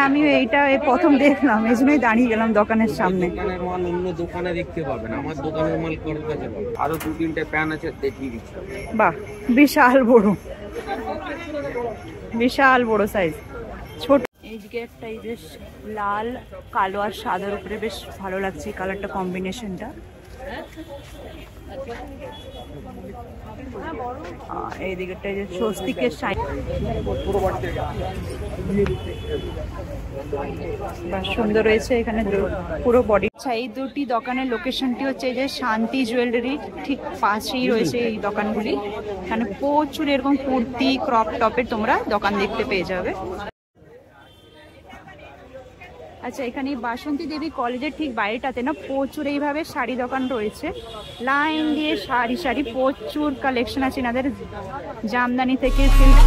আমি এইটা প্রথম দেখলাম, এই জন্যই দাঁড়িয়ে গেলাম দোকানের সামনে। দোকানের মাল অন্য দোকানে দেখতে পাবেন, আমার দোকানের মাল কার কাছে পাবেন। আরো 2-3টে প্যান আছে, দেখিয়ে দিচ্ছি। বাহ, বিশাল বড়, বিশাল বড় সাইজ। ছোট এইদিকে একটা এই বেশ লাল কালো আর সাদার উপরে বেশ ভালো লাগছে এই কালারটা, কম্বিনেশনটা। এইদিকেটা যে স্বস্তিকের সাইড, সুন্দর রয়েছে এখানে পুরো বডি। আচ্ছা, এই দুটি দোকানের লোকেশনটি হচ্ছে যে শান্তি জুয়েলারি ঠিক পাশেই রয়েছে এই দোকানগুলি। এখানে প্রচুর এরকম কুর্তি ক্রপ টপের তোমরা দোকান দেখতে পেয়ে যাবে। আচ্ছা, এখানে বাসন্তী দেবী কলেজের ঠিক বাইরেটাতে না প্রচুর এইভাবে শাড়ি দোকান রয়েছে, লাইন দিয়ে শাড়ি শাড়ি, প্রচুর কালেকশন আছে এনাদের জামদানি থেকে সিল্ক।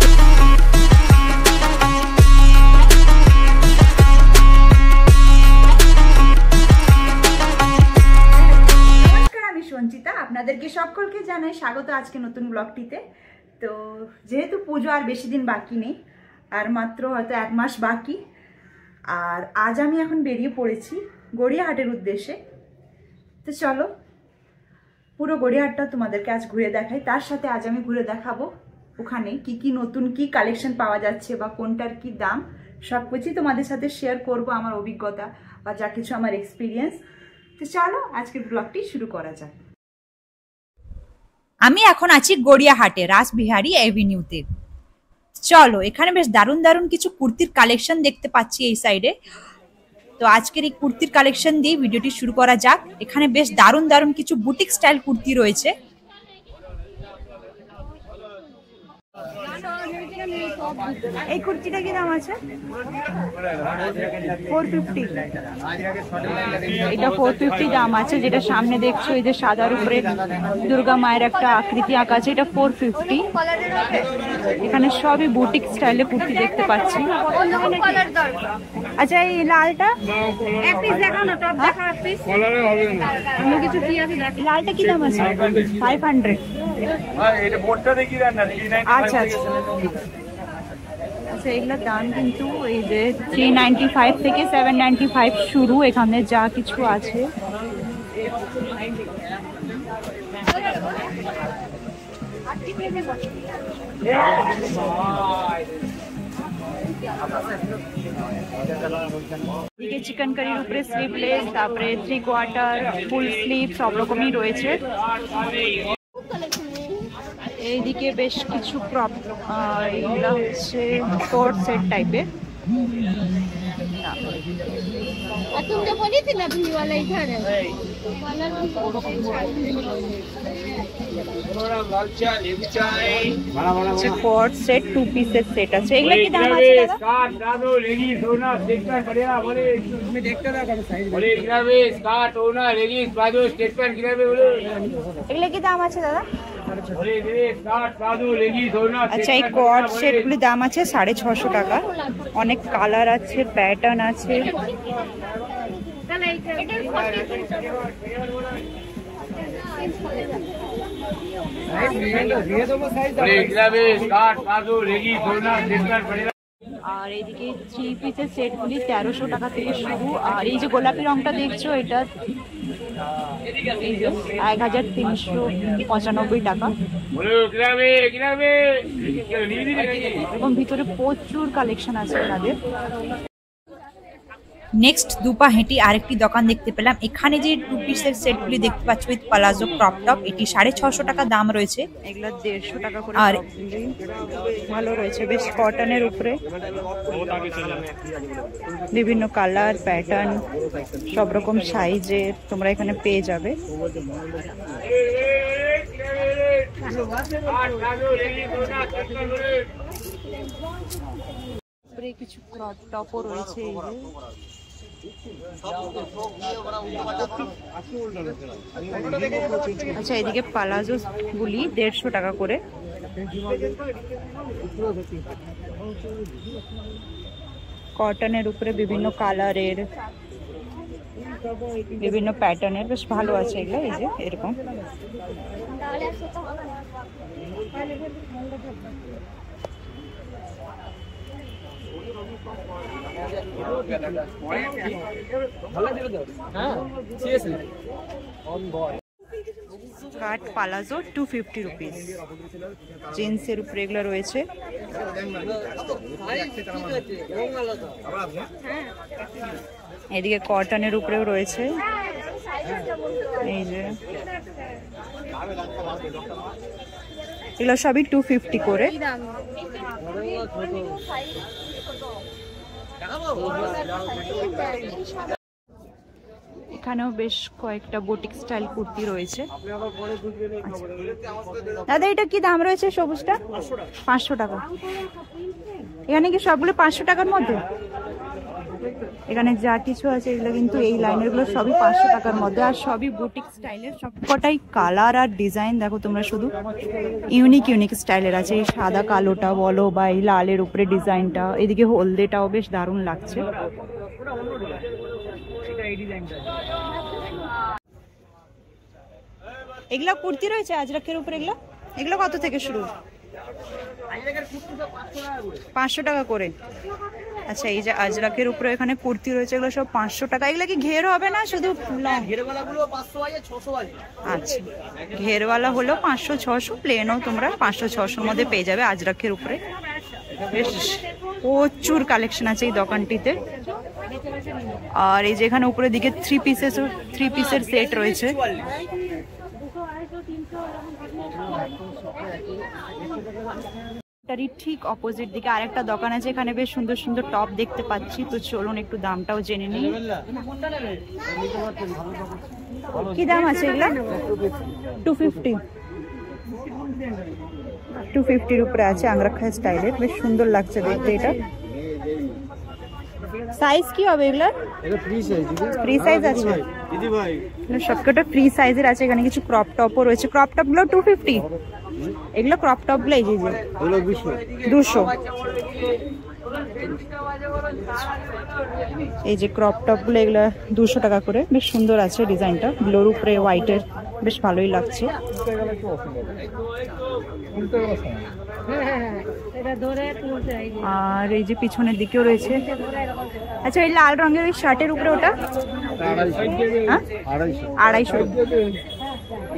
আমি সঞ্চিতা, আপনাদেরকে সকলকে জানাই স্বাগত আজকে নতুন ব্লগটিতে। তো যেহেতু পুজো আর বেশি দিন বাকি নেই, আর মাত্র হয়তো 1 মাস বাকি, আর আজ আমি এখন বেরিয়ে পড়েছি গড়িয়াহাটের উদ্দেশ্যে। তো চলো পুরো গড়িয়াহাটটা তোমাদেরকে আজ ঘুরে দেখাই। তার সাথে আজ আমি ঘুরে দেখাবো ওখানে কি কি নতুন কি কালেকশন পাওয়া যাচ্ছে বা কোনটার কি দাম, সব কিছুই তোমাদের সাথে শেয়ার করব, আমার অভিজ্ঞতা বা যা কিছু আমার এক্সপিরিয়েন্স। তো চলো আজকের ব্লগটি শুরু করা যাক। আমি এখন আছি গড়িয়াহাটে রাসবিহারী এভিনিউতে। চলো, এখানে বেশ দারুণ দারুণ কিছু কুর্তির কালেকশন দেখতে পাচ্ছি এই সাইডে। তো আজকের এই কুর্তির কালেকশন দিয়ে ভিডিওটি শুরু করা যাক। এখানে বেশ দারুণ দারুণ কিছু বুটিক স্টাইল কুর্তি রয়েছে। এই কুর্তিটা কি দাম আছে? 450। এটা 450 দাম আছে। যেটা সামনে দেখছো এই যে সাদার উপরে দুর্গা মায়ের একটা আকৃতি আঁকা আছে, এটা 450। এখানে সবই বুটিক স্টাইলে কুর্তি দেখতে পাচ্ছি। আচ্ছা, এই লালটা লালটা কি দাম আছে? 500। আচ্ছা আচ্ছা, এগুলোর দাম কিন্তু এই যে 395 থেকে 795 শুরু, এখানে যা কিছু আছে। এদিকে চিকেন কারির উপরে স্লিভলেস, তারপরে 3/4, ফুল স্লিভ সব রকমই রয়েছে। এইদিকে বেশ কিছু ক্রপ, এগুলো হচ্ছে কোট সেট টাইপের। কোট সেট 2 পিসের সেট আছে। এগুলো কি দাম আছে দাদা? এগুলো কি দাম আছে দাদা? আচ্ছা, এই কোট সেট গুলির দাম আছে 650 টাকা। অনেক কালার আছে, প্যাটার্ন আছে। আর এইদিকে 3 পিসের সেট গুলি 1300 টাকা থেকে শুরু। আর এই যে গোলাপি রংটা দেখছো, এটা 1395 টাকা। এবং ভিতরে প্রচুর কালেকশন আছে ওনাদের। নেক্সট দুপা হেঁটে আরেকটি দোকান দেখতে পেলাম। এখানে যে 2 পিসের সেটগুলি দেখতে পাচ্ছ উইথ প্লাজো ক্রপ টপ, এটি 650 টাকা দাম রয়েছে। এগুলো 150 টাকা করে। আর ভালো রয়েছে, বেশ কটনের উপরে, বিভিন্ন কালার প্যাটার্ন সব রকম সাইজের তোমরা এখানে পেয়ে যাবে। কিছু ক্রপ টপও রয়েছে। আচ্ছা, এদিকে প্লাজো গুলি 150 টাকা করে। কটনের উপরে বিভিন্ন কালারের, বিভিন্ন প্যাটার্নের, বেশ ভালো আছে এগুলো। এই যে এরকম কাট পালাজো 250 রুপিস। জিন্সের উপরে এগুলো রয়েছে। এদিকে কটনের উপরেও রয়েছে, এই যে এগুলো সবই 250 করে। এখানেও বেশ কয়েকটা বুটিক স্টাইল কুর্তি রয়েছে। দাদা এটা কি দাম রয়েছে সবুজটা? 500 টাকা। এখানে কি সবগুলো 500 টাকার মধ্যে? এখানে যা কিছু আছে এগুলো কিন্তু এই লাইনের গুলো সবই 500 টাকার মধ্যে, আর সবই বুটিক স্টাইলের। সবকটাই কালার আর ডিজাইন দেখো তোমরা, শুধু ইউনিক ইউনিক স্টাইলের আছে। এই সাদা কালোটা বলো বা এই লালের উপরে ডিজাইনটা, এদিকে হলদেটাও বেশ দারুণ লাগছে। এগুলা কুর্তি রয়েছে আজরাকের উপরে, এগুলো এগুলো কত থেকে শুরু? 500 টাকা করে। আচ্ছা, এই যে আজরাকের উপরে এখানে কুর্তি রয়েছে, এগুলো সব 500 টাকা। এগুলো কি ঘের হবে না শুধু? আচ্ছা, ঘেরওয়ালা হলো 500-600, প্লেনও তোমরা 500-600 মধ্যে পেয়ে যাবে আজরাকের উপরে। বেশ প্রচুর কালেকশন আছে এই দোকানটিতে। আর এই যে এখানে উপরের দিকে 3 পিসের সেট রয়েছে। তারই ঠিক অপোজিট দিকে আরেকটা দোকান আছে, এখানে বেশ সুন্দর সুন্দর টপ দেখতে পাচ্ছি। তো চলুন একটু দামটাও জেনে নিই। কি দাম আছে এগুলা? 250 উপরে আছে, আংরাখা স্টাইলের। বেশ সুন্দর লাগছে দেখতে এটা। সাইজ কি হবে এগুলা? ফ্রি সাইজ আছে, সবকটা ফ্রি সাইজের আছে। এখানে কিছু ক্রপ টপও রয়েছে। ক্রপ টপ গুলো 250, এগুলো ক্রপ টপ গুলো এই যে 200। এই যে ক্রপ টপ গুলো এগুলো 200 টাকা করে। বেশ সুন্দর আছে ডিজাইনটা, ব্লুর উপরে হোয়াইটের, বেশ ভালোই লাগছে। আর এই যে পিছনের দিকেও রয়েছে। আচ্ছা, এই লাল রঙের ওই শার্টের উপরে ওটা 250।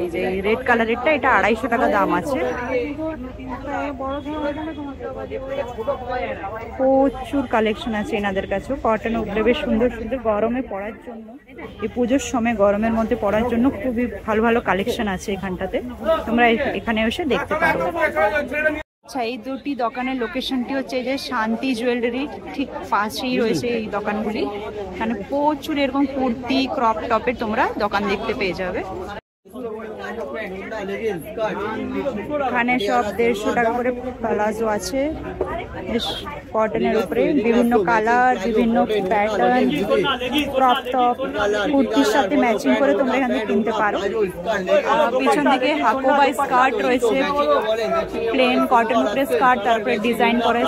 এই যে রেড কালারেরটা, এটা 250 টাকা দাম আছে। প্রচুর কালেকশন আছে এনাদের কাছে। কটনের উপরে বেশ সুন্দর সুন্দর, গরমে পরার জন্য, এই পুজোর সময় গরমের মধ্যে পরার জন্য খুবই ভালো ভালো কালেকশন আছে এখানটাতে। তোমরা এখানে এসে দেখতে পারো। আচ্ছা, এই দুটি দোকানের লোকেশনটি হচ্ছে এই যে শান্তি জুয়েলারি ঠিক পাশেই রয়েছে এই দোকানগুলি। এখানে প্রচুর এরকম কুর্তি, ক্রপ টপের তোমরা দোকান দেখতে পেয়ে যাবে। এখানে সব 150 টাকা করে প্লাজো আছে, বেশ কটনের উপরে বিভিন্ন কালার, বিভিন্ন প্যাটার্ন, ক্রপ টপ কুর্তির সাথে ম্যাচিং করে তোমরা এখান থেকে কিনতে পারো। পিছন দিকে হাকোবা স্কার্ট রয়েছে, প্লেন কটন উপরে স্কার্ট, তারপরে ডিজাইন করে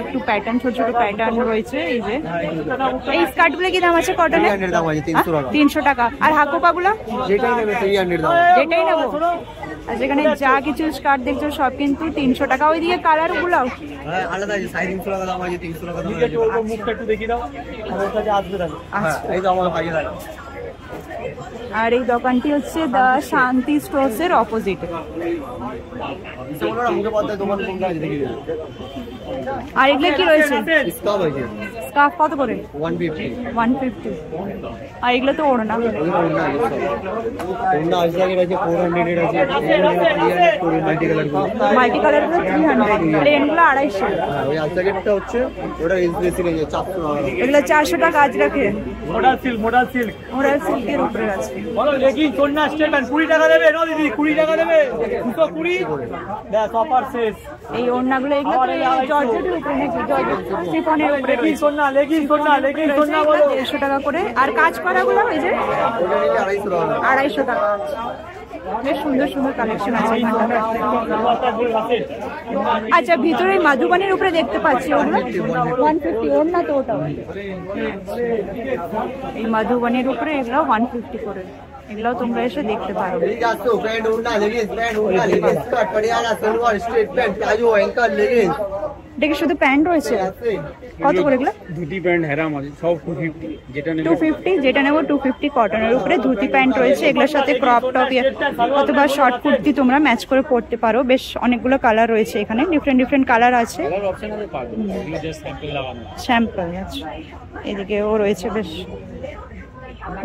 একটু প্যাটার্ন, ছোট ছোট প্যাটার্ন রয়েছে। এই যে এই স্কার্ট গুলো কি দাম আছে? কটনের 300 টাকা। আর হাকোবা গুলো যেটাই নেবো। আর যেখানে যা কিছু স্কার্ট দেখছো সব কিন্তু 300 টাকা। ওইদিকে কালার গুলো আলাদা আছে, 350 টাকা দাম আছে, 300 টাকা দাম আছে। ওর মুখটা একটু দেখিয়ে দাও, আমার কাছে আসবে না। আচ্ছা, এই তো আমার ভাই লাগে। আর এই দোকানটি হচ্ছে দা শান্তি স্টোরস এর অপোজিটে। আর এগুলো কি রয়েছে? স্কার্ফ কত করে? 150। আর এগুলো তো ওড়না, মাল্টি কালার গুলো 300, প্লেন গুলো 250। এগুলো 400 টাকা। আজ রাখে মডাল সিল্কের উপরে আছে। 20 টাকা দেবে, 20 টাকা দেবে, 220। এই ওড়নাগুলো এগুলো জর্জেটের উপরে নাকি? শিফনের উপরে 150 টাকা করে। আর কাজ করা গুলো ওই যে 250 টাকা। বেশ সুন্দর সুন্দর কালেকশন আছে। আচ্ছা, ভিতরে মাধুবানির উপরে দেখতে পাচ্ছি ওগুলো 150। ওড়না তো ওটা, এই মাধুবানির উপরে এগুলো 150 করে। এগুলোও তোমরা এসে দেখতে পারো। এটা কি শুধু প্যান্ট রয়েছে? কত করে এগুলো? ধুতি প্যান্ট হেরাম আছে সব 250, যেটা নেবে 250, যেটা নেবো 250 কটনের উপরে ধুতি প্যান্ট রয়েছে। এগুলোর সাথে ক্রপ টপ অথবা শর্ট কুর্তি তোমরা ম্যাচ করে পরতে পারো। বেশ অনেকগুলো কালার রয়েছে এখানে, ডিফারেন্ট কালার আছে। কালার অপশন আছে পাবে, এগুলো জাস্ট স্যাম্পল লাগানো। স্যাম্পল আছে। এদিকেও রয়েছে বেশ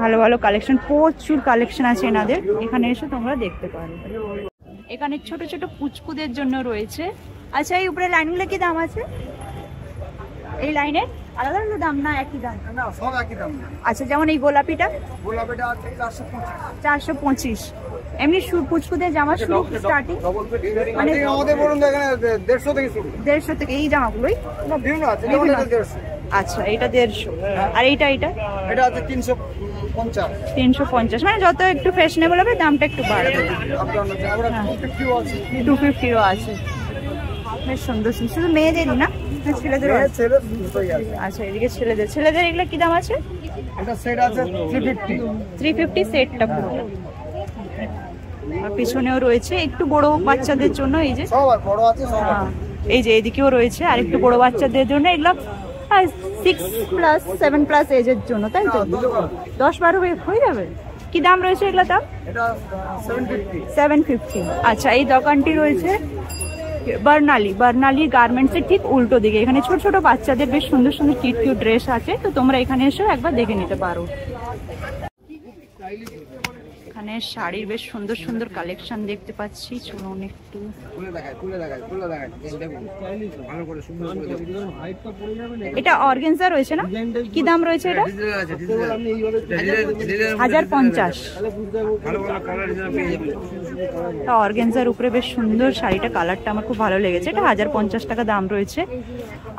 ভালো ভালো কালেকশন, প্রচুর কালেকশন আছে এনাদের। এখানে এসে তোমরা দেখতে পারো। এখানে ছোট ছোট পুচকুদের জন্য রয়েছে। আচ্ছা, এই উপরে লাইনগুলো কি দাম আছে? এই লাইনের আলাদা আলাদা দাম না একই দাম? না, সব একই দাম। আচ্ছা, যেমন এই গোলাপিটা গোলাপিটা আছে 425। এমনি পুচকুদের জামা শুরু স্টার্টিং মানে আমাদের বলুন এখানে 150 থেকে শুরু। 150 থেকে এই জামাগুলোই? না, বিভিন্ন আছে, যেমন এটা 150। আচ্ছা, এটা 150। আর এটা এটা আছে 350। 350, মানে যত একটু ফ্যাশনেবল হবে দামটা একটু বাড়বে। আপনার 250 আছে। 250 আছে। বেশ সুন্দর সুন্দর, শুধু মেয়েদেরই না, ছেলেদেরও আছে? ছেলে দুটোই আছে। আচ্ছা, এদিকে ছেলেদের এগুলো কি দাম আছে? এটা সেট আছে 350। 350 সেটটা পুরো। আর পিছনেও রয়েছে একটু বড় বাচ্চাদের জন্য, এই যে সব আর বড় আছে সব। এই যে এদিকেও রয়েছে আর একটু বড় বাচ্চাদের জন্য। এগুলো 6+, 7+ এজের জন্য, তাই তো? 10-12 হয়ে যাবে। কি দাম রয়েছে এগুলো দাম? এটা 750। 750। আচ্ছা, এই দোকানটি রয়েছে বার্নালি গার্মেন্টসের ঠিক উল্টো দিকে। এখানে ছোট ছোট বাচ্চাদের বেশ সুন্দর সুন্দর কিউট ড্রেস আছে, তো তোমরা এখানে এসেও একবার দেখে নিতে পারো। এখানে শাড়ির বেশ সুন্দর সুন্দর কালেকশন দেখতে পাচ্ছি। চলুন একটু খুলে দেখায়। দেখুন ভালো করে সুন্দর করে দেখুন। এটা অর্গানজা রয়েছে না? কি দাম রয়েছে এটা? 1050। ভালো ভালো কালার পেয়ে যাবেন। অর্গানজার উপরে বেশ সুন্দর শাড়িটা, কালারটা আমার খুব ভালো লেগেছে। এটা 1050 টাকা দাম রয়েছে।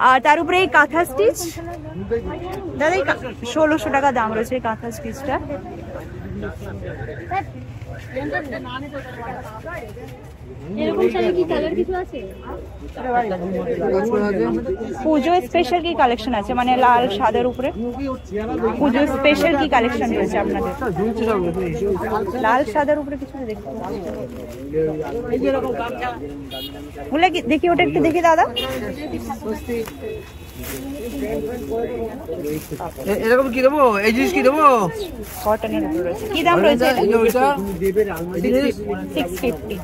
আর তার উপরে এই কাঁথা স্টিচ দাদা, এই 1600 টাকা দাম রয়েছে এই কাঁথা স্টিচটা। পুজো স্পেশাল কি কালেকশন আছে, মানে লাল সাদার উপরে পুজো স্পেশাল কি কালেকশন রয়েছে আপনাদের? লাল সাদার উপরে কিছু দেখতে বলে কি দেখি, ওটা একটু দেখি দাদা। এরকম কি দেবো? এই জিনিস কি দেবো? কটনের উপরে রয়েছে। কি দাম রয়েছে এটা? 650।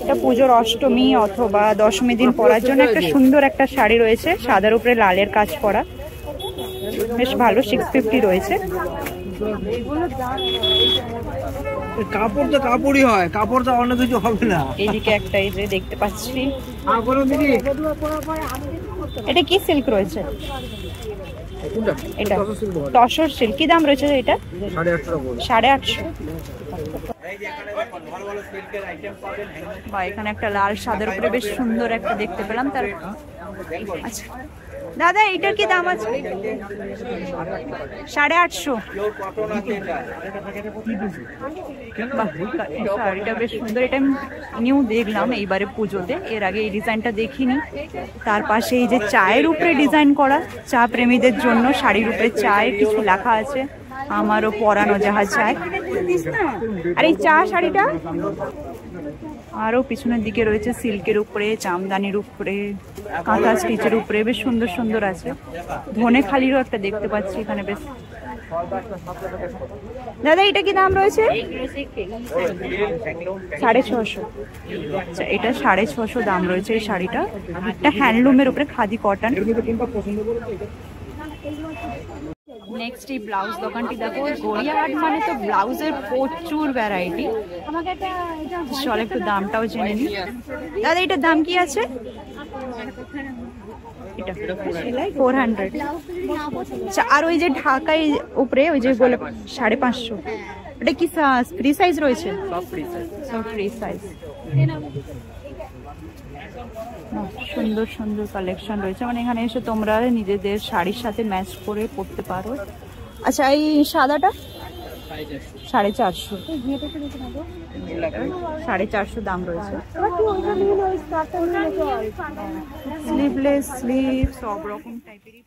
এটা পুজোর অষ্টমী অথবা দশমী দিন পরার জন্য একটা সুন্দর একটা শাড়ি রয়েছে, সাদার উপরে লালের কাজ করা, বেশ ভালো। 650 রয়েছে। কাপড় তো কাপড়ই হয়, কাপড় তো অন্য কিছু হবে না। এইদিকে একটা এই যে দেখতে পাচ্ছি, এটা কি সিল্ক রয়েছে? এটা তসর সিল্ক। কি দাম রয়েছে এটা? 850। বা এখানে একটা লাল সাদার উপরে বেশ সুন্দর একটা দেখতে পেলাম। তার আচ্ছা দাদা, এটার কি দাম আছে? 850। শাড়িটা বেশ সুন্দর, এটা আমি নিউ দেখলাম এইবারে পুজোতে, এর আগে এই ডিজাইনটা দেখিনি। তার পাশে এই যে চায়ের উপরে ডিজাইন করা, চা প্রেমীদের জন্য শাড়ির উপরে চায়ের কিছু লেখা আছে, আমারও পরানো যাহা চায়। আর এই চা শাড়িটা আরো পিছনের দিকে রয়েছে সিল্কের উপরে, জামদানির উপরে, কাঁথা স্টিচের উপরে, বেশ সুন্দর সুন্দর আছে। ধনে খালিরও একটা দেখতে পাচ্ছি এখানে বেশ। দাদা, এটা কি দাম রয়েছে? 650। আচ্ছা, এটা 650 দাম রয়েছে এই শাড়িটা। একটা হ্যান্ডলুমের উপরে, খাদি কটন। নেক্সট এই ব্লাউজ দোকানটি দেখো। গড়িয়াহাট মানে তো ব্লাউজের প্রচুর ভ্যারাইটি। চল একটু দামটাও জেনে নি। দাদা, এটার দাম কি আছে? এটা 400। আচ্ছা, আর ওই যে ঢাকায় উপরে ওই যে 550, ওটা কি ফ্রি সাইজ রয়েছে? সব ফ্রি সাইজ। সুন্দর সুন্দর কালেকশন রয়েছে, মানে এখানে এসে তোমরা নিজেদের শাড়ির সাথে ম্যাচ করে পরতে পারো। আচ্ছা, এই সাদাটা 450। 450 দাম রয়েছে। স্লিভলেস, স্লিভ, সব রকম টাইপেরই।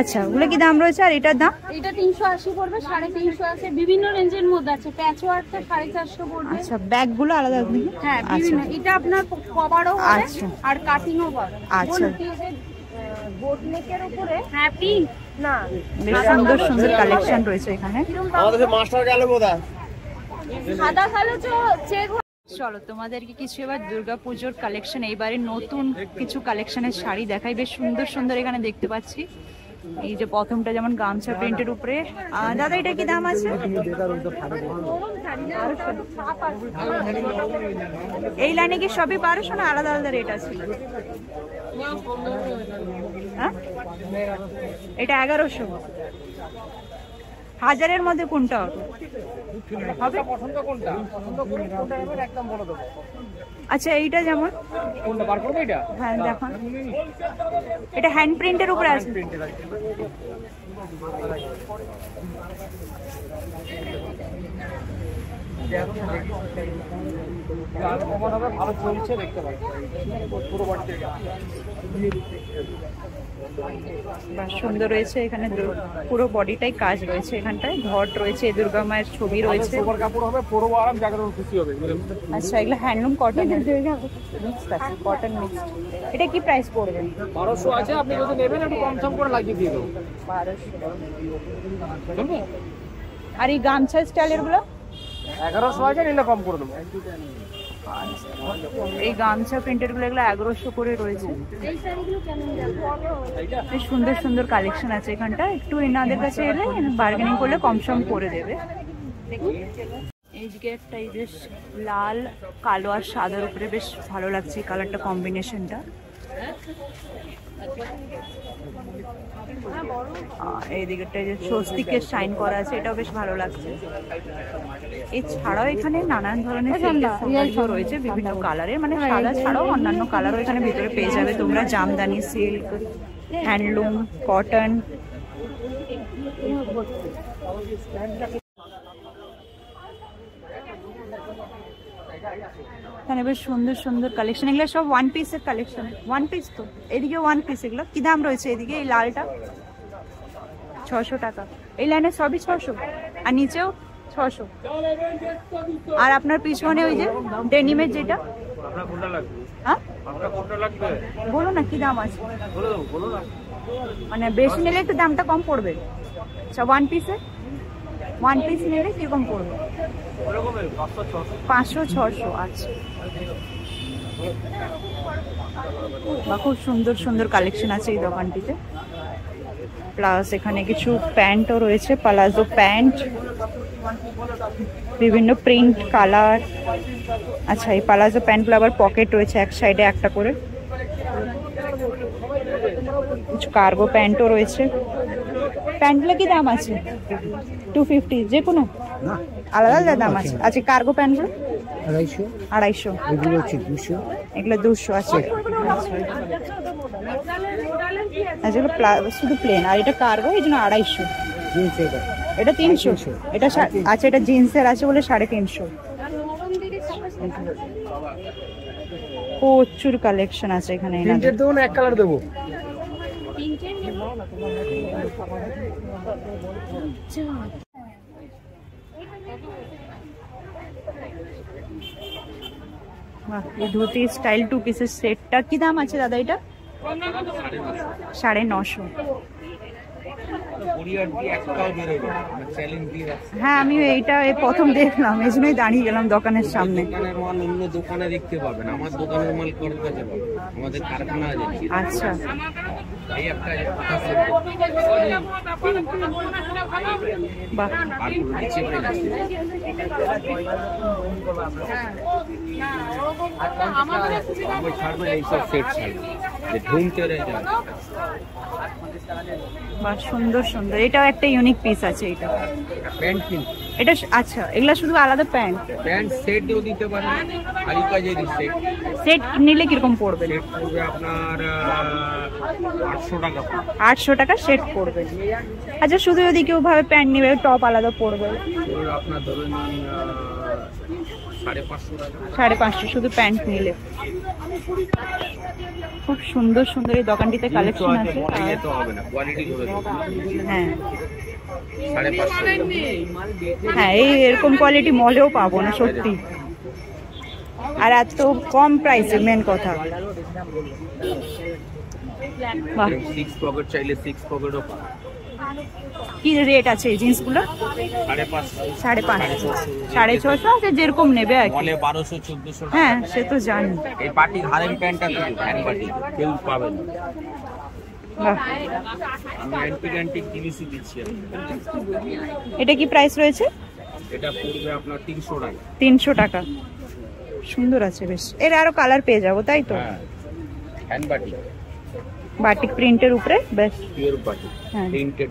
আচ্ছা, ওগুলো কি দাম রয়েছে আর এটার দাম? এটা 380 পড়বে, 350 আছে, বিভিন্ন রেঞ্জের মধ্যে আছে। প্যাচ ওয়ার্কটা 450 পড়বে। আচ্ছা, ব্যাগগুলো আলাদা আলাদা? হ্যাঁ, বিভিন্ন। এটা আপনার কভারও হবে আচ্ছা আর কাটিংও পাবে। আচ্ছা, বোট নেকের উপরে হ্যাঁ পিঙ্ক না, বেশ সুন্দর সুন্দর কালেকশন রয়েছে এখানে। আমাদের মাস্টার গেল বোধহয়। সাদা কালো চেক। চলো তোমাদেরকে কিছু এবার দুর্গাপুজোর কালেকশন, এইবারে নতুন কিছু কালেকশনের শাড়ি দেখাই। বেশ সুন্দর সুন্দর এখানে দেখতে পাচ্ছি। এই যে প্রথমটা যেমন গামছা প্রিন্টের উপরে। দাদা এটা কি দাম আছে? এই লাইনে কি সবই 1200 না আলাদা আলাদা রেট আছে? হ্যাঁ, এটা 1100। হাজারের মধ্যে কোনটা হবে? পছন্দ কোনটা? পছন্দ কোনটা এবার একদম বলে দেবো। আচ্ছা, এইটা যেমন কোনটা বার করবে? এটা হ্যাঁ দেখো, এটা হ্যান্ড প্রিন্টের উপরে আছে। ভালো চলছে, দেখতে পাচ্ছি পুরো বাড়িতে। সুন্দর রয়েছে এখানে, পুরো বডিটাই কাজ রয়েছে। এখানটায় ঘট রয়েছে, দুর্গা মায়ের ছবি রয়েছে। সুপার কাপড় হবে, পুরো আরাম, জায়গাটা খুশি হবে। আচ্ছা, এগুলো হ্যান্ডলুম কটন মিক্সড আছে, কটন মিক্সড। এটা কি প্রাইস পড়বে? 1200 আছে, আপনি যদি নেবেন একটু কম সম করে লাগিয়ে দিয়ে দেবো। 1200। আর এই গামছা স্টাইলের গুলো 1100 আছে, নিলে কম করে দেবো। এই গামছা প্রিন্টের গুলো এগুলো 1100 করে রয়েছে। বেশ সুন্দর সুন্দর কালেকশন আছে এখানটা। একটু এনাদের কাছে এলে বার্গেনিং করলে কম সম করে দেবে। এইদিকে একটা এই বেশ লাল কালো আর সাদার উপরে বেশ ভালো লাগছে এই কালারটা, কম্বিনেশনটা। এইদিকেটা যে স্বস্তিকের শাইন করা আছে, এটাও বেশ ভালো লাগছে। এছাড়াও এখানে নানান ধরনের সিল্কের রয়েছে বিভিন্ন কালারের, মানে সাদা ছাড়াও অন্যান্য কালারও এখানে ভিতরে পেয়ে যাবে তোমরা। Jamdani, silk, handloom, cotton. এখানে বেশ সুন্দর সুন্দর কালেকশন। এগুলো সব ওয়ান পিসের কালেকশন। ওয়ান পিস তো, এদিকে ওয়ান পিস। এগুলো কি দাম রয়েছে? এদিকে এই লালটা 600 টাকা। এই লাইনে সবই 600, আর নিচেও 600। আর আপনার পিছনে ওই যে ডেনিমের যেটা, হ্যাঁ বলো না কি দাম আছে? মানে বেশি নিলে একটু দামটা কম পড়বে। আচ্ছা, ওয়ান পিস নিলে কিরকম পড়বে? 500-600। আচ্ছা, খুব সুন্দর সুন্দর কালেকশন আছে এই দোকানটিতে। প্লাস এখানে কিছু প্যান্টও রয়েছে, পালাজো প্যান্ট, বিভিন্ন প্রিন্ট, কালার। আচ্ছা, এই পালাজো প্যান্টগুলো আবার পকেট রয়েছে এক সাইডে একটা করে। কিছু কার্গো প্যান্টও রয়েছে। প্যান্টগুলো কি দাম আছে? 250। যে কোনো আলাদা আলাদা দাম আছে? আচ্ছা, কার্গো প্যান্টগুলো 250। এগুলো হচ্ছে 200। এগুলো 200 আছে। যেগুলো শুধু প্লেন, আর এটা কার্গো, এই জন্য 250। এটা 300। এটা আচ্ছা, এটা জিন্সের আছে বলে 350। প্রচুর কালেকশন আছে এখানে। দেবো না এক কালার দেবো? এই ধুতি স্টাইল 2 পিসের সেটটা কি দাম আছে দাদা? এটা 950। হ্যাঁ, আমি এইটা প্রথম দেখলাম, এই জন্যই দাঁড়িয়ে গেলাম দোকানের সামনে। দোকানের মাল অন্য দোকানে দেখতে পাবেন, আমার দোকানের মাল কারোর কাছে পাবেন। আমাদের কারখানা আছে। আচ্ছা, এই একটা বাহ, এইসব সেট ছাড়বে যে ঢুমতে রয়েছে। বাহ, সুন্দর সুন্দর। এটাও একটা ইউনিক পিস আছে। এটা প্যান্ট কিন্তু এটা আচ্ছা, এগুলা শুধু আলাদা প্যান্ট সেটও দিতে পারেন। হারি কাজের সেট নিলে কিরকম পড়বে? সেট পড়বে আপনার 800 টাকা। 800 টাকা সেট পড়বে। আচ্ছা, শুধু যদি কেউ ভাবে প্যান্ট নিবে, টপ আলাদা পড়বে? আপনার ধরুন 550 টাকা। 550 শুধু প্যান্ট নিলে। খুব সুন্দর সুন্দর এই দোকানটিতে কালেকশন আছে। যেতে হবে না, কোয়ালিটি ধরে দেবো। হ্যাঁ 550। হ্যাঁ, এই এরকম কোয়ালিটি মলেও পাবো না সত্যি, আর এত কম প্রাইসে, মেন কথা। বাহ, 6 পকেট চাইলে 6 পকেটও পাবে। কি রেট আছে এই জিন্সগুলো? 550, 550, 650 আছে, যেরকম নেবে আর কি। মলে 1200-1400 টাকা। হ্যাঁ সে তো জানি। এই পার্টি হারেম প্যান্টটা তো হ্যান্ড পার্টি কেউ পাবে না। বাহ, আমি অ্যান্টিক জিনিসই দিচ্ছি। এটা কি প্রাইস রয়েছে? এটা পড়বে আপনার 300 টাকা। 300 টাকা। সুন্দর আছে বেশ। এর আরো কালার পেয়ে যাবো তাই তো? হ্যাঁ, হ্যান্ড পার্টি, বাটিক প্রিন্টের উপরে বেশ। পিওর পার্টি, হ্যাঁ। Printed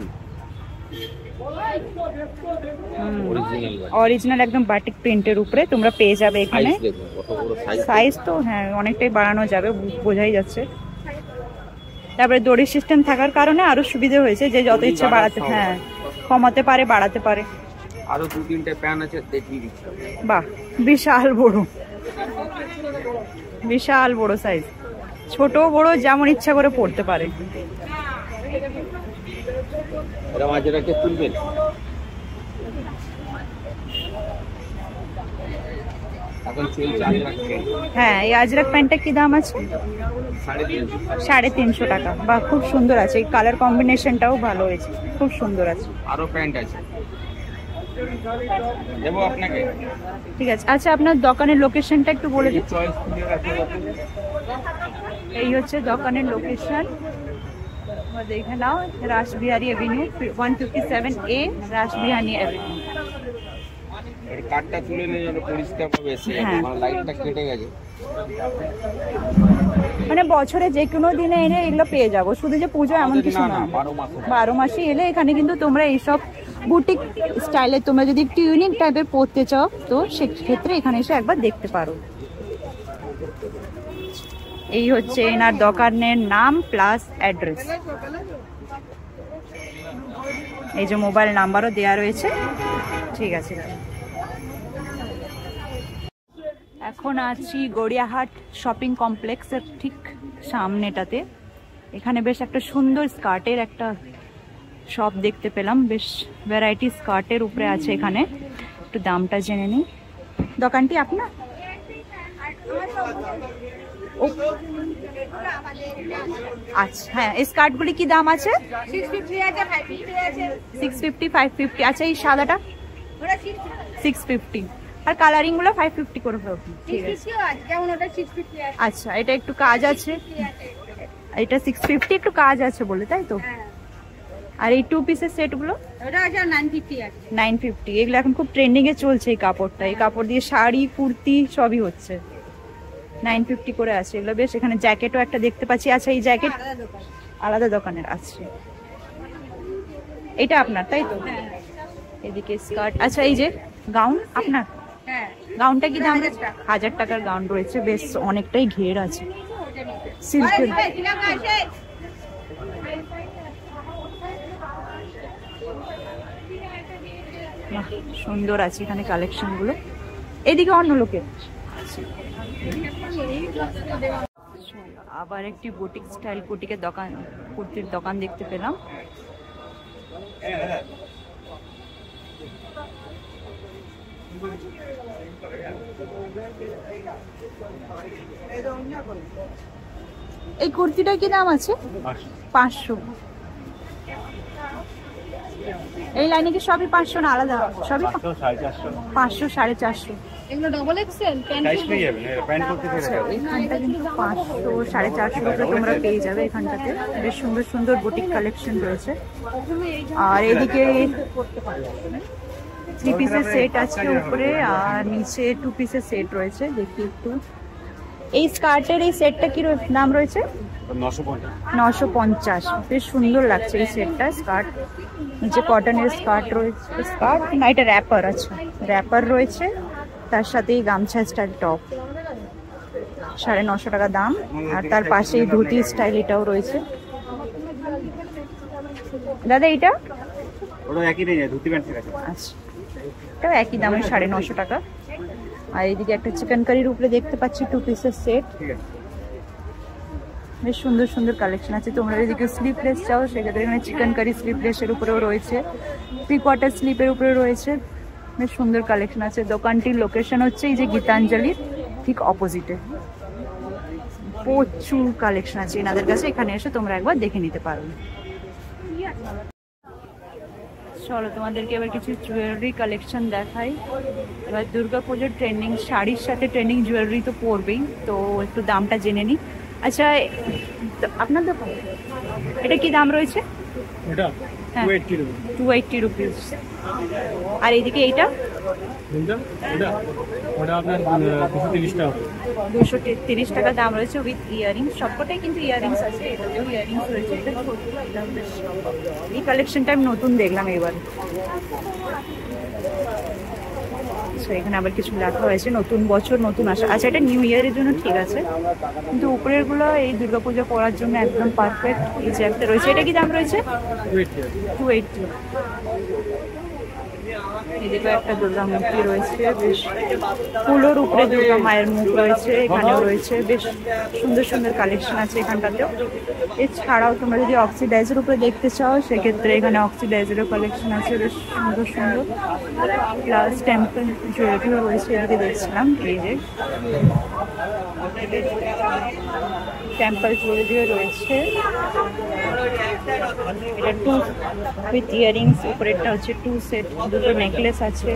original. অরিজিনাল একদম বাটিক প্রিন্টের উপরে তোমরা পেয়ে যাবে এখানে। সাইজ দেখো কত বড় সাইজ। সাইজ তো হ্যাঁ অনেকটাই বাড়ানো যাবে, বোঝাই যাচ্ছে। তারপরে দড়ি সিস্টেম থাকার কারণে আরো সুবিধা হয়েছে, যে যত ইচ্ছা বাড়াতে, হ্যাঁ কমাতে পারে, বাড়াতে পারে। আরো 2-3টে প্যান আছে দেখিয়ে দিচ্ছি। বাহ, বিশাল বড়, বিশাল বড় সাইজ, ছোট বড় যেমন ইচ্ছা করে পড়তে পারে। এরা মাঝে রাখে তুলবেন। এখন চলছে আজরাক প্যান্ট। হ্যাঁ, এই আজরাক প্যান্টটা কি দাম আছে? 350। 350 টাকা। বাহ, খুব সুন্দর আছে, এই কালার কম্বিনেশনটাও ভালো হয়েছে, খুব সুন্দর আছে। আরো প্যান্ট আছে, দেবো আপনাকে। ঠিক আছে। আচ্ছা, আপনার দোকানের লোকেশনটা একটু বলে দিন। চয়েস খুলে রাখতে হবে। এই হচ্ছে দোকানের লোকেশন, দেখে নাও। Rashbehari avenue, 157A Rashbehari avenue. এর কাটটা তুলে নিয়ে যেন পরিষ্কার ভাবে এসে যাবে, হ্যাঁ। মানে লাইটটা কেটে গেছে। মানে বছরে যে কোনো দিনে এনে এগুলো পেয়ে যাবো, শুধু যে পুজো এমন কিছু না না। না, 12 মাসে। 12 মাসে এলে এখানে কিন্তু তোমরা এইসব বুটিক স্টাইলে তোমরা যদি একটু ইউনিক টাইপের পরতে চাও, তো সেক্ষেত্রে এখানে এসে একবার দেখতে পারো। এই হচ্ছে এনার দোকানের নাম প্লাস অ্যাড্রেস। এই যে মোবাইল নাম্বারও দেওয়া রয়েছে। ঠিক আছে, এখন আছি গড়িয়াহাট শপিং কমপ্লেক্সের ঠিক সামনেটাতে। এখানে বেশ একটা সুন্দর স্কার্টের একটা শপ দেখতে পেলাম, বেশ ভ্যারাইটি স্কার্টের উপরে আছে এখানে। একটু দামটা জেনে নিই। দোকানটি আপনার? আচ্ছা, হ্যাঁ, এই স্কার্টগুলি কি দাম আছে? 650, 550। আচ্ছা, এই সাদাটা 650, আর কালারিং গুলো 550 করে ফেলুন। ঠিক আছে। আচ্ছা, এটা একটু কাজ আছে, এটা 650 একটু কাজ আছে বলে, তাই তো? আর এই 2 পিসের সেট গুলো 950। এগুলো এখন খুব ট্রেন্ডিং এ চলছে এই কাপড়টা। এই কাপড় দিয়ে শাড়ি, কুর্তি সবই হচ্ছে। 950 করে আছে এগুলো বেশ। এখানে জ্যাকেটও একটা দেখতে পাচ্ছি। আচ্ছা, এই জ্যাকেট আলাদা দোকানের আছে। এটা আপনার তাই তো? এদিকে স্কার্ট। আচ্ছা, এই যে গাউন আপনার? গাউনটা কি দাম? 1000 টাকার গাউন রয়েছে, বেশ অনেকটাই ঘের আছে সিল্কের। সুন্দর আছে এখানে কালেকশন গুলো। এদিকে অন্য লোকের। আবার একটি বুটিক স্টাইল বুটিকের দোকান, কুর্তির দোকান দেখতে পেলাম। এই কুর্তিটা কি দাম আছে? 500। এই লাইনে কি সবই 500 না আলাদা? সবই 500, 450। এগুলো ডবল এক্সেল এখানটা কিন্তু 500, 450 করে তোমরা পেয়ে যাবে। এখানটাতে বেশ সুন্দর সুন্দর বুটিক কালেকশন রয়েছে। আর এদিকে 3 পিসের সেট আছে উপরে, আর নিচে 2 পিসের সেট রয়েছে। দেখি একটু, এই স্কার্টের এই সেটটা কি নাম রয়েছে? 950। বেশ সুন্দর লাগছে এই সেটটা। স্কার্ট নিচে কটনের স্কার্ট রয়েছে, স্কার্ট না এটা র্যাপার আছে, র্যাপার রয়েছে, তার সাথে এই গামছা স্টাইল টপ। 950 টাকা দাম। আর তার পাশেই ধুতি স্টাইল এটাও রয়েছে। দাদা এইটা? আচ্ছা, এটাও একই দামে 950 টাকা। আর এইদিকে একটা চিকেন কারির উপরে দেখতে পাচ্ছি 2 পিসের সেট, বেশ সুন্দর সুন্দর কালেকশন আছে। তোমরা যদি কেউ স্লিপলেস চাও সেক্ষেত্রে এখানে চিকেন কারি স্লিপলেসের উপরেও রয়েছে, 3/4 স্লিপের উপরে রয়েছে। বেশ সুন্দর কালেকশন আছে। দোকানটির লোকেশন হচ্ছে এই যে গীতাঞ্জলির ঠিক অপোজিটে। প্রচুর কালেকশন আছে এনাদের কাছে, এখানে এসে তোমরা একবার দেখে নিতে পারো। চলো তোমাদেরকে এবার কিছু জুয়েলারি কালেকশন দেখাই। এবার দুর্গাপুজোর ট্রেন্ডিং শাড়ির সাথে ট্রেন্ডিং জুয়েলারি তো পরবেই, তো একটু দামটা জেনে নিই। আচ্ছা আপনার দোকান এটা কি দাম রয়েছে? এটা হ্যাঁ 280 রুপিস। আর এইদিকে এইটা ওটা আপনার 230 টাকা। 230 টাকা দাম রয়েছে উইথ ইয়ারিংস। সবকটাই কিন্তু ইয়ারিংস আছে, এটাতেও ইয়ারিংস রয়েছে। এটা ছোট, এটা বেশ। এই কালেকশনটা আমি নতুন দেখলাম এবার। এখানে আবার কিছু লেখা হয়েছে নতুন বছর নতুন আশা। আচ্ছা এটা নিউ ইয়ারের জন্য ঠিক আছে, কিন্তু উপরের গুলো এই দুর্গাপূজা করার জন্য একদম পারফেক্ট। এই যে একটা রয়েছে, এটা কি দাম রয়েছে? 280। এদিকে একটা দুর্গা মূর্তি রয়েছে, বেশ ফুলোর উপরে দুর্গা মায়ের মুখ রয়েছে। এখানেও রয়েছে বেশ সুন্দর সুন্দর কালেকশন আছে এখানটাতেও। এছাড়াও তোমরা যদি অক্সিডাইজের উপরে দেখতে চাও সেক্ষেত্রে এখানে অক্সিডাইজেরও কালেকশন আছে বেশ সুন্দর সুন্দর। প্লাস টেম্পল জুয়েলারিও রয়েছে, এদিকে দেখছিলাম। এই যে টেম্পল জুয়েলারিও রয়েছে। এটা 2 উইথ ইয়ারিংস, উপরেরটা হচ্ছে 2 সেট, দুটো নেকলেস আছে।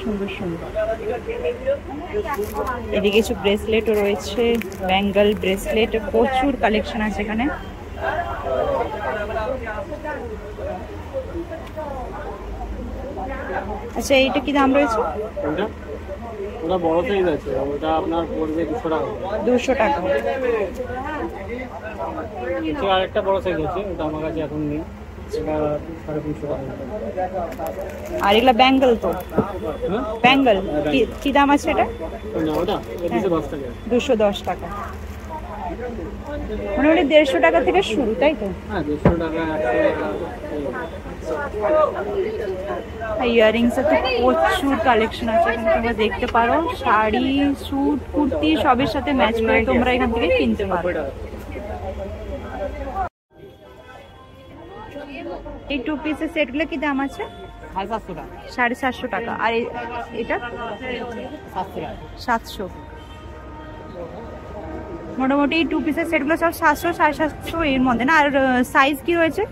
সুন্দর সুন্দর। এদিকে কিছু ব্রেসলেটও রয়েছে, ব্যাঙ্গল ব্রেসলেট, প্রচুর কালেকশন আছে এখানে। আচ্ছা এইটা কি দাম রয়েছে? ওটা বড় সাইজ আছে, ওটা আপনার পড়বে 200 টাকা। 200 টাকা। এছাড়া আরেকটা বড় সাইজ আছে, ওটা আমার কাছে এখন নেই, এটা 350 টাকা। আর এগুলা ব্যাঙ্গল তো? ব্যাঙ্গল কি দাম আছে এটা? ওটা 210 টাকা। 210 টাকা। মোটামুটি 150 টাকা থেকে শুরু, তাই তো? হ্যাঁ 150 টাকা, 100 টাকা। ইয়ারিংস এর প্রচুর কালেকশন আছে এখানে, তোমরা দেখতে পারো। শাড়ি, স্যুট, কুর্তি সবের সাথে ম্যাচ করে তোমরা এখান থেকে কিনতে পারো। এই 2 পিসের সেটগুলো কি দাম আছে? 750 টাকা। আর এটা 700। মোটামুটি 2 পিসের সেটগুলো সব 700 750 এর মধ্যে না? আর সাইজ কি রয়েছে?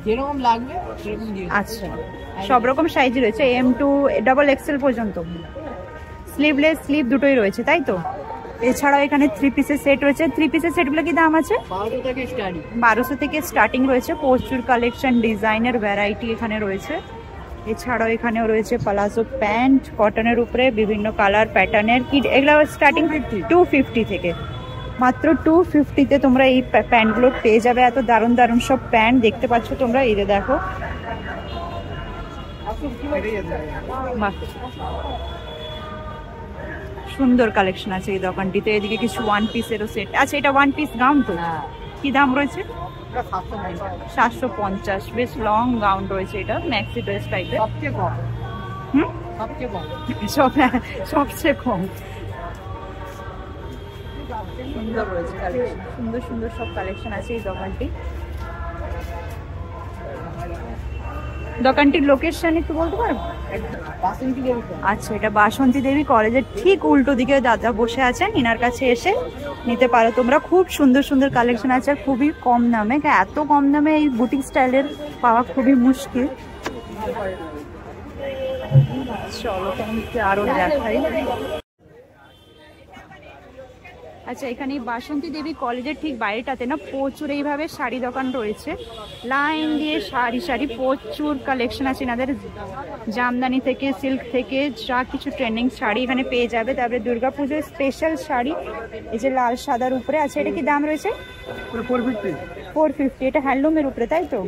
যেরকম লাগবে আচ্ছা সব রকম সাইজই রয়েছে, M to XXL পর্যন্ত। স্লিভলেস স্লিভ দুটোই রয়েছে, তাই তো? এছাড়াও এখানে 3 পিসের সেট রয়েছে। 3 পিসের সেটগুলো কি দাম আছে? 1200 থেকে স্টার্টিং রয়েছে। প্রচুর কালেকশন, ডিজাইনের ভ্যারাইটি এখানে রয়েছে। এছাড়াও এখানেও রয়েছে প্লাজো প্যান্ট কটনের উপরে বিভিন্ন কালার প্যাটার্নের। কি এগুলো স্টার্টিং 250 থেকে। মাত্র 250-তে তোমরা এই প্যান্টগুলো পেয়ে যাবে। এত দারুণ দারুণ সব প্যান্ট দেখতে পাচ্ছ তোমরা, এই যে দেখো। সুন্দর কালেকশন আছে এই দোকানটিতে। এদিকে কিছু 1 পিসেরও সেট আছে। এটা 1 পিস গাউন তো? কি দাম রয়েছে? 750। বেশ লং গাউন রয়েছে, এটা ম্যাক্সি ড্রেস টাইপের। সবচেয়ে কম। সুন্দর রয়েছে কালেকশন, সুন্দর সুন্দর সব কালেকশন আছে এই দোকানটি। দোকানটির লোকেশন একটু বলতে পারবো? আচ্ছা এটা বাসন্তী দেবী কলেজের ঠিক উল্টো দিকে দাদা বসে আছেন, এনার কাছে এসে নিতে পারো তোমরা। খুব সুন্দর সুন্দর কালেকশন আছে, খুবই কম দামে। এত কম দামে এই বুটিক স্টাইলের পাওয়া খুবই মুশকিল। চলো তোমাকে আরো দেখাই। আচ্ছা এখানে বাসন্তী দেবী কলেজের ঠিক বাইরেটাতে না প্রচুর এইভাবে শাড়ি দোকান রয়েছে, লাইন দিয়ে শাড়ি শাড়ি প্রচুর কালেকশন আছে এনাদের। জামদানি থেকে সিল্ক থেকে যা কিছু ট্রেন্ডিং শাড়ি এখানে পেয়ে যাবে। তারপরে দুর্গাপুজোর স্পেশাল শাড়ি, এই যে লাল সাদার উপরে আছে। এটা কি দাম রয়েছে? 450। এটা হ্যান্ডলুমের উপরে, তাই তো?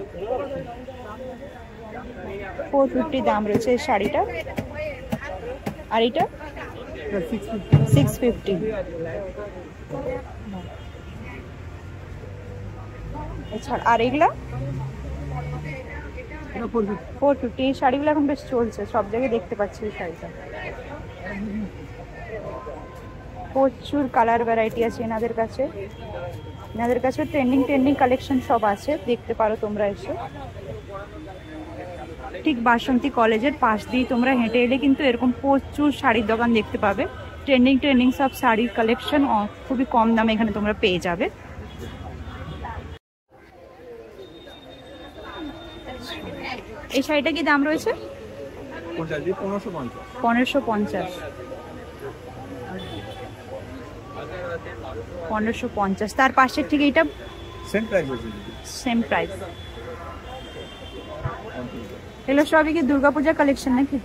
450 দাম রয়েছে এই শাড়িটা। আর এটা 650। এছাড়া আর এগুলা 450। এই শাড়িগুলো এখন বেশ চলছে, সব জায়গায় দেখতে পাচ্ছি এই শাড়িটা। প্রচুর কালার ভ্যারাইটি আছে এনাদের কাছে। এনাদের কাছে ট্রেন্ডিং কালেকশন সব আছে, দেখতে পারো তোমরা এসে। ঠিক বাসন্তী কলেজের পাশ দিয়ে তোমরা হেঁটে এলে কিন্তু এরকম প্রচুর শাড়ির দোকান দেখতে পাবে। ট্রেন্ডিং সব শাড়ির কালেকশন খুবই কম দামে এখানে তোমরা পেয়ে যাবে। এই শাড়িটা কি দাম রয়েছে? 1550। 1550। তার পাশের ঠিক এইটা সেম প্রাইস। এগুলো সবই কি দুর্গাপূজা কালেকশন নাকি?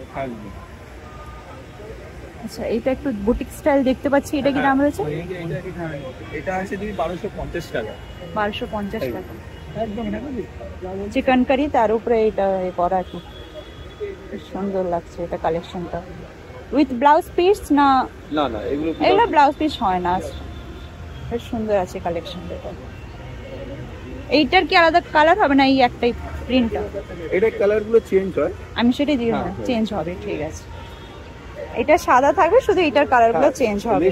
আচ্ছা, এটা একটু বুটিক স্টাইল দেখতে পাচ্ছি, এটা কি দাম রয়েছে? এটা আছে 1250 টাকা। 1250 টাকা। চিকেন কারি, তার উপরে এটা করা কি সুন্দর লাগছে এটা কালেকশনটা। উইথ ব্লাউজ পিস না? না না, এগুলো ব্লাউজ পিস হয় না। বেশ সুন্দর আছে কালেকশনটা। এইটার কি আলাদা কালার হবে না এই একটাই প্রিন্টটা? এটা কালারগুলো চেঞ্জ হয়। আমি সেটাই দিই, চেঞ্জ হবে, ঠিক আছে। এটা সাদা থাকবে, শুধু এটার কালারগুলো চেঞ্জ হবে।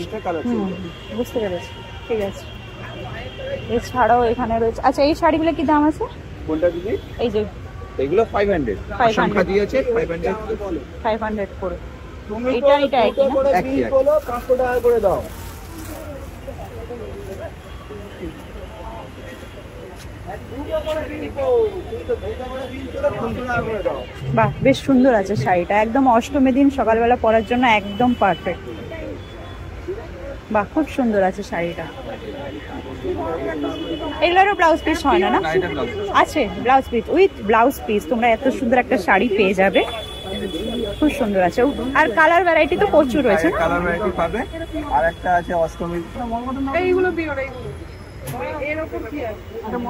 বুঝতে পেরেছি, ঠিক আছে। এছাড়াও এখানে রয়েছে, আচ্ছা এই শাড়িগুলো কি দাম আছে? কোনটা দিদি? এই যে এগুলো 500 সংখ্যা দিয়েছে 500 করে। এটা একই না? একই 500 টাকা করে দাও। বাহ, বেশ সুন্দর আছে শাড়িটা, একদম অষ্টমীর দিন সকালবেলা পরার জন্য একদম পারফেক্ট। বাহ, খুব সুন্দর আছে শাড়িটা। এগুলোরও ব্লাউজ পিস হয় না? না আছে blouse piece, with blouse piece. তোমরা এত সুন্দর একটা শাড়ি পেয়ে যাবে, খুব সুন্দর আছে। আর কালার ভ্যারাইটি তো প্রচুর রয়েছে। কালার ভ্যারাইটি পাবে। আর একটা আছে অষ্টমী, এইগুলো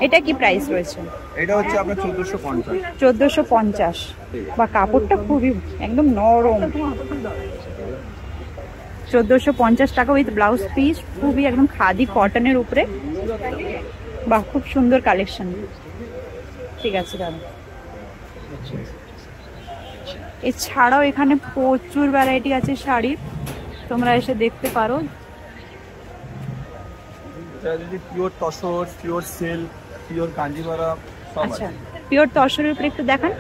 এটা কি প্রাইস রয়েছে? এটা হচ্ছে আপনার 1450। 1450। বা কাপড়টা খুবই একদম নরম। 1450 টাকা উইথ ব্লাউজ পিস, খুবই একদম খাদি কটনের উপরে। বাহ, খুব সুন্দর কালেকশন। ঠিক আছে দাদা। এছাড়াও এখানে প্রচুর ভ্যারাইটি আছে শাড়ির, তোমরা এসে দেখতে পারো। Pure tussar, pure silk, pure Kanjivaram সব আছে। আচ্ছা, পিওর তসরের উপরে একটু দেখান।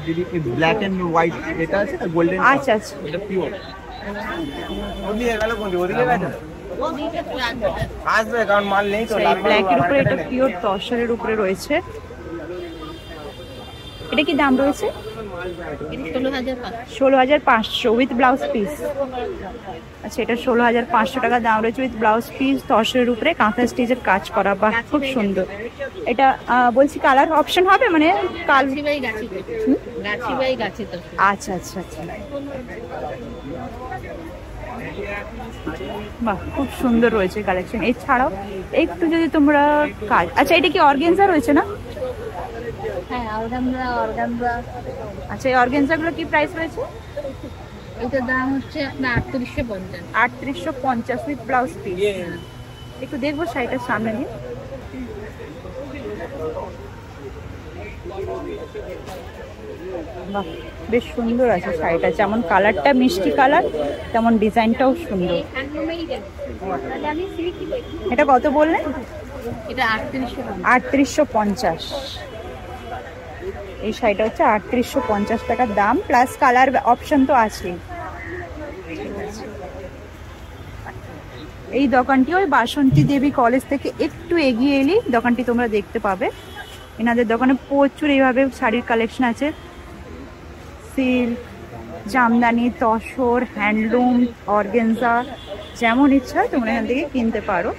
দিদি ব্ল্যাক এন্ড হোয়াইট এটা আছে না, গোল্ডেন। আচ্ছা আচ্ছা, এটা পিওর। ওদিকে গেল কোন ওদিকে গেছে আসবে, কারণ মাল নেই তো। ব্ল্যাকের উপরে এটা পিওর তসরের উপরে রয়েছে। এটা কি দাম রয়েছে? 16,500 উইথ ব্লাউজ পিস। আচ্ছা, এটা 16,500 টাকা দাম রয়েছে উইথ ব্লাউজ পিস, তসরের উপরে কাঁথা স্টিচের কাজ করা। বাহ, খুব সুন্দর। এটা বলছি কালার অপশন হবে মানে আচ্ছা আচ্ছা আচ্ছা, বাহ, খুব সুন্দর রয়েছে কালেকশন। এছাড়াও একটু যদি তোমরা কাজ, আচ্ছা এটা কি অর্গানজা রয়েছে না? হ্যাঁ, অর্গানজা। আচ্ছা, এই অর্গানজাগুলো কি প্রাইস রয়েছে? এটার দাম হচ্ছে আপনার 3850। 3850 উইথ ব্লাউজ পিস। একটু দেখবো শাড়িটার সামনে দিয়ে। বাহ, বেশ সুন্দর আছে শাড়িটা, যেমন কালারটা মিষ্টি কালার তেমন ডিজাইনটাও সুন্দর। এটা কত বললেন? এটা 3850। এই শাড়িটা হচ্ছে 3850 টাকার দাম, প্লাস কালার অপশন তো আছেই। এই দোকানটি ওই বাসন্তী দেবী কলেজ থেকে একটু এগিয়ে এলেই দোকানটি তোমরা দেখতে পাবে। এনাদের দোকানে প্রচুর এইভাবে শাড়ির কালেকশন আছে, silk, Jamdani, tussar, handloom, organza, যেমন ইচ্ছা তোমরা এখান থেকে কিনতে পারো।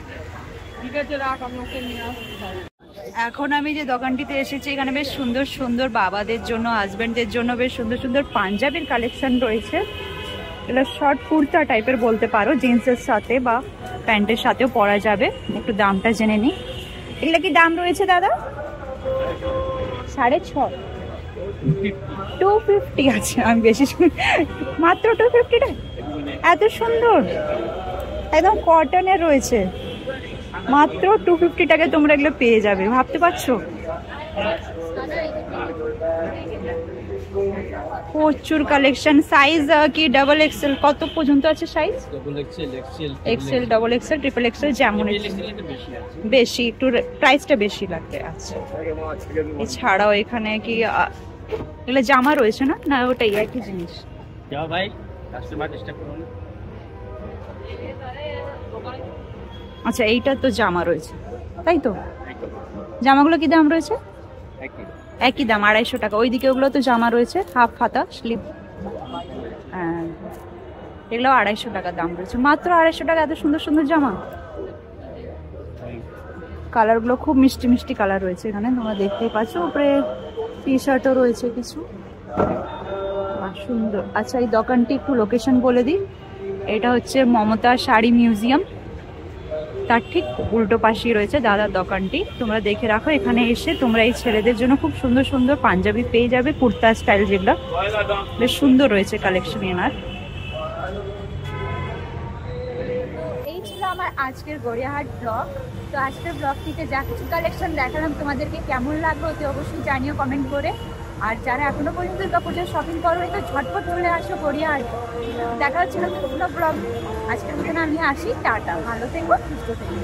এখন আমি যে দোকানটিতে এসেছি, এখানে বেশ সুন্দর সুন্দর বাবাদের জন্য, হাজব্যান্ডদের জন্য বেশ সুন্দর সুন্দর পাঞ্জাবির কালেকশন রয়েছে। এগুলো শর্ট কুর্তা টাইপের বলতে পারো, জিন্সের সাথে বা প্যান্টের সাথেও পরা যাবে। একটু দামটা জেনে নিই। এগুলো কি দাম রয়েছে দাদা? 650। 250 আছে, আমি বেশি মাত্র 250 টাকা। এত সুন্দর একদম কটনের রয়েছে, মাত্র 250 টাকায় তোমরা এগুলো পেয়ে যাবে। ভাবতে পারছো? প্রচুর কালেকশন। সাইজ কি ডাবল এক্সেল কত পর্যন্ত আছে size? XL, double XL, triple XL, যেমন বেশি একটু প্রাইসটা বেশি লাগবে। আচ্ছা, এছাড়াও এখানে কি এগুলো জামা রয়েছে না? না ওটাই একই জিনিস। আচ্ছা, এইটা তো জামা রয়েছে তাই তো? জামাগুলো কি দাম রয়েছে? একই দাম, 250 টাকা। ওইদিকে ওগুলো তো জামা রয়েছে, হাফ হাতা স্লিপ। হ্যাঁ, এগুলো 250 টাকা দাম রয়েছে, মাত্র 250 টাকা। এত সুন্দর সুন্দর জামা, কালারগুলো খুব মিষ্টি মিষ্টি কালার রয়েছে এখানে, তোমরা দেখতেই পাচ্ছ। উপরে টি শার্টও রয়েছে কিছু, সুন্দর। আচ্ছা, এই দোকানটি একটু লোকেশন বলে দিই। এটা হচ্ছে মমতা শাড়ি মিউজিয়াম, তার ঠিক উল্টো পাশেই রয়েছে দাদার দোকানটি। তোমরা দেখে রাখো, এখানে এসে তোমরা এই ছেলেদের জন্য খুব সুন্দর সুন্দর পাঞ্জাবি পেয়ে যাবে, কুর্তা স্টাইল, যেগুলো বেশ সুন্দর রয়েছে কালেকশন এনার। এই ছিল আমার আজকের গড়িয়াহাট ব্লগ। তো আজকের ব্লগটিতে যা কিছু কালেকশন দেখালাম তোমাদেরকে কেমন লাগলো অতি অবশ্যই জানিও কমেন্ট করে। আর যারা এখনো পর্যন্ত দুর্গাপুজোর শপিং করো, তো ঝটপট চলে আসো গড়িয়াহাট। দেখা হচ্ছে নতুন ব্লগ। আজকের মতন আমি আসি, টাটা, ভালো থেকো, সুস্থ থেকো।